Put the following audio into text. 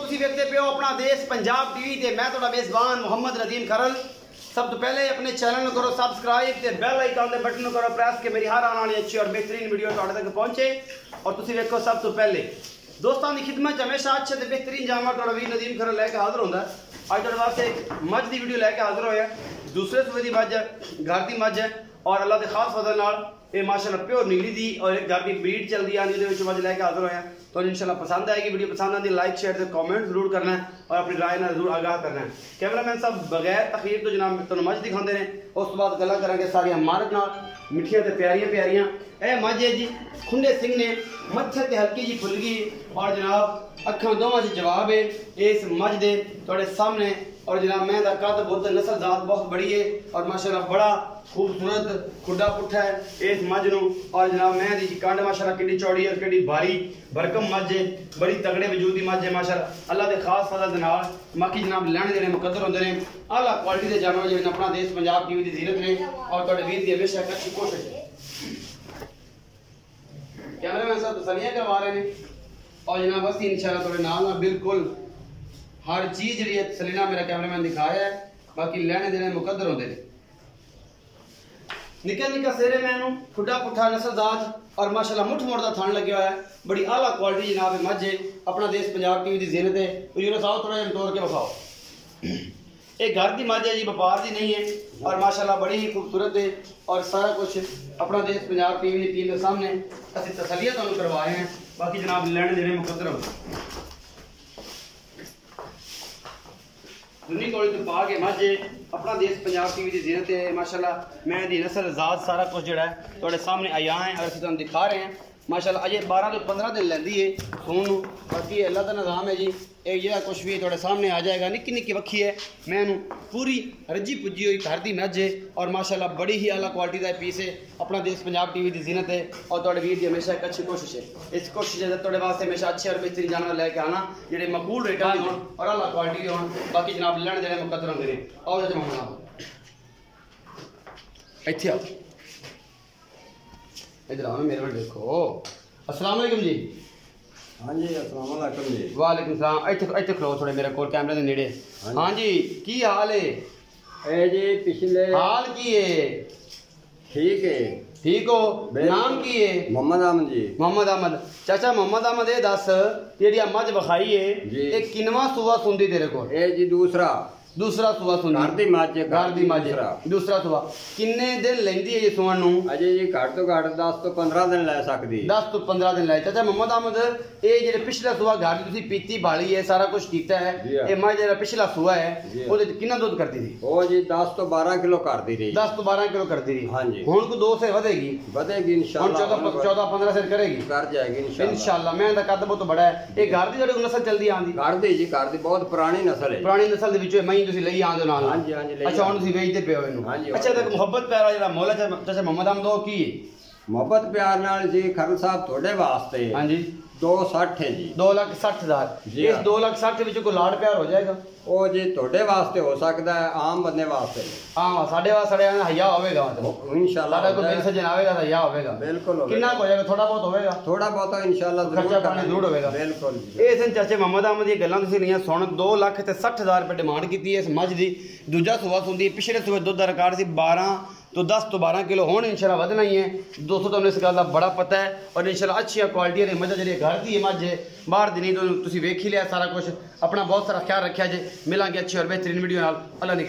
तुसी वेखदे पे हो अपना देश पंजाब टीवी ते मैं तुहाडा मेज़बान मोहम्मद नदीम खरल। सब तो पहले अपने चैनल को करो सब्सक्राइब ते बेल आइकन दे बटन करो प्रेस के मेरी हर आने वाली अच्छी और बेहतरीन वीडियो तुहाडे तक पहुंचे और तुसी वेखो सब तो पहले। दोस्तों की खिदमत हमेशा अच्छे ते बेहतरीन जामा तुहाडा वीर नदीम खरल लेके हाजिर होंदा है। अज तुहाडे वास्ते मझ दी वीडियो लेके हाजिर होया। दूसरे सूबे दी मझ है, घर दी मझ है और अल्लाह के खास फजल नाल ये माशाल्लाह प्योर नीली दी और एक घर की ब्रीड चलती आती है मझ लेके हाजिर होया। तो इंशाल्लाह पसंद आएगी वीडियो, पसंद आती लाइक शेयर से कमेंट जरूर करना है और अपनी राय ना जरूर आगाह करना है। कैमरामैन साहब बगैर तखीर तो जनाब तुहानू मझ दिखाते हैं, उस बाद गल्लां करांगे सारिया मार्क नाल मिठियां ते प्यारियां प्यारियां। ए मझ है जी, खुंडे सिंह ने मत्थे ते हल्की जी फुलगी और जनाब अखां दोवां च जवाब है इस मझ दे तुहाडे सामने। और जनाब मैं दा कद बहुत नस्ल जात बहुत बड़ी है और माशाल्लाह बड़ा खूबसूरत खुडा पुट्ठा है इस मझ नूं। और जनाब मैं दी कंड माशाल्लाह कितनी चौड़ी और कितनी भारी भरकम मझ है, बड़ी तगड़े वजूद की मझ है माशाल्लाह अल्लाह के खास फजल दे नाल। बाकी जनाब लैने देने मुकद्दर होंदे ने, आला क्वालिटी के जानवर जिन्हें अपना देश पंजाब टीवी की जीरत ने और तुहाडे वीर दी हमेशा एक अच्छी कोशिश है। कैमरामैन साहब तसलियां करवा रहे हैं और जनाब बस इंशाल्लाह तुहाडे नाल बिल्कुल हर चीज जी तसलीना मेरा कैमरामैन दिखाया है। बाकी लैने देने मुकद्दर होंदे ने। निक्का निक्का सेरे मैनू खुडा पुट्ठा नस्ल जात और माशाल्लाह मुठ मोड़ का थन लगे हुआ है, बड़ी आला क्वालिटी जनाब मझ है अपना देश पंजाब टीवी की जीनत है। यूनुस आओ थोड़ा जिहा तोड़ के बखाओ। एक घर की मझ है जी, व्यापार की नहीं है और माशाल्लाह बड़ी ही खूबसूरत है और सारा कुछ अपना देश पंजाब टीवी की टीम के सामने असं तसलियां तुहानू करवाए हैं। बाकी जनाब लैने देने मुकद्दर होंदे दुनी कोली तो पा के मझ अपना देश पंजाब टीवी की जीरत है माशाल्लाह। मैं दी नस्ल जात सारा कुछ जो है थोड़े सामने आया है और असं तुम दिखा रहे हैं माशाल्लाह। अजे 12 तो 15 दिन लैंदी है सोन। बाकी अल्लाह का निज़ाम है जी, एक जगह कुछ भी थोड़े सामने आ जाएगा। निक्की निक्की वक्खी है, मैं पूरी रजी पुजी हुई घर की मझ है और माशाल्लाह बड़ी ही आला क्वालिटी का पीस है अपना देश पंजाब टीवी की जीनत है। और तुहाडे वीर की हमेशा एक अच्छी कोशिश है, इस कोशिश है तुहाडे वास्ते हमेशा अच्छे और बेहतरीन जानवर लेके आना जेडे मकबूल रेटा के होण और आला क्वालिटी के होण। बाकी जनाब लैने देने मुकद्दर होंदे ने। आओ जनाब मोहम्मद इत्थे आओ, इधर आओ मेरे वाल देखो। अस्सलाम वालेकुम जी। हाँ जी अस्सलाम वालेकुम जी। वालेकुम सलाम। इत्थे खलो थोड़े मेरे कोल कैमरे के नेड़े। हाँ जी की हाल है? ए जी पिछले हाल की है? ठीक है। ठीक हो? नाम की है? मोहम्मद अहमद जी। मोहम्मद अहमद। चाचा मोहम्मद अहमद ये दस जेड़ी मझ विखाई है ये किनवा सूआ सुंदी तेरे को? ए जी दूसरा सूआ सुंदी। घर दी मझ घर दी मझ दूसरा सूआ। किन्ने दिन लेंदी है ये सुवन नू? अजे जी घट तो घट 10 तो 15 दिन ले सकदी। 10 तो 15 दिन ले। चाचा मोहम्मद अहमद ये जेडे पिछला सूआ घर दी तुसी पीती बाली है सारा कुछ कीता है, ये मझ जेड़ा पिछला सूआ है ओदे कितना दूध करती थी? ओ जी 10 तो 12 किलो करदी रही। 10 तो 12 किलो करती रही। हां जी। हुन को 2 से बढ़ेगी इंशाल्लाह। 14-15 से करेगी, कर जाएगी इंशाल्लाह। मैं दा कद बहुत बड़ा है। ये घर दी जेड़ी नस्ल चलदी आंदी? घर दी जी, घर दी बहुत पुरानी नस्ल है। पुरानी नस्ल दे विचों मई तुसी लई आंदे नाल? हां जी हां जी। अच्छा हुन तुसी बेचदे पे हो इनु? हां जी। अच्छा तक मोहब्बत प्यारा जेड़ा मौला चाचा मोहम्मद अहमद ओ की मोहब्बत प्यार नाल जी खरल साहब थोड़े वास्ते। हां जी 260 है जी। 2,60,000। इस 2,60,000 विच कोई लाड़ प्यार हो जाएगा? ओ जी थोड़े वास्ते हो सकता है, आम बंदे वास्ते हां साडे वास्ते हया होवेगा मतलब इंशाल्लाह। साडा कोई दिल सजन आवेगा तो हया होवेगा। बिल्कुल होवेगा। कितना हो जाएगा? थोड़ा बहुत होवेगा? थोड़ा बहुत इंशाल्लाह खर्चा पानी जरूर होवेगा। बिल्कुल। ये सन चाचे मोहम्मद अहमद ये गल्लां तुसीं लियां सुन। 2,60,000 रुपए डिमांड कीती है इस मझ दी। दूजा सूआ सुंदी, पिछले सूए दुध दा रिकॉर्ड सी 10 तो 12 किलो। हुण इंशाल्लाह वधना ही है दोस्तों, तुहानू इस गल दा बड़ा पता है। और इंशाल्लाह अच्छी क्वालिटी दी मझ जेहड़ी घर दी मझ है, बाहर दी नहीं तो तुसीं वेख ही लिया सारा कुछ। अपना बहुत सारा ख्याल रखिया जे। मिलांगे अच्छी और बेहतरीन वीडियो नाल। अल्लाह ने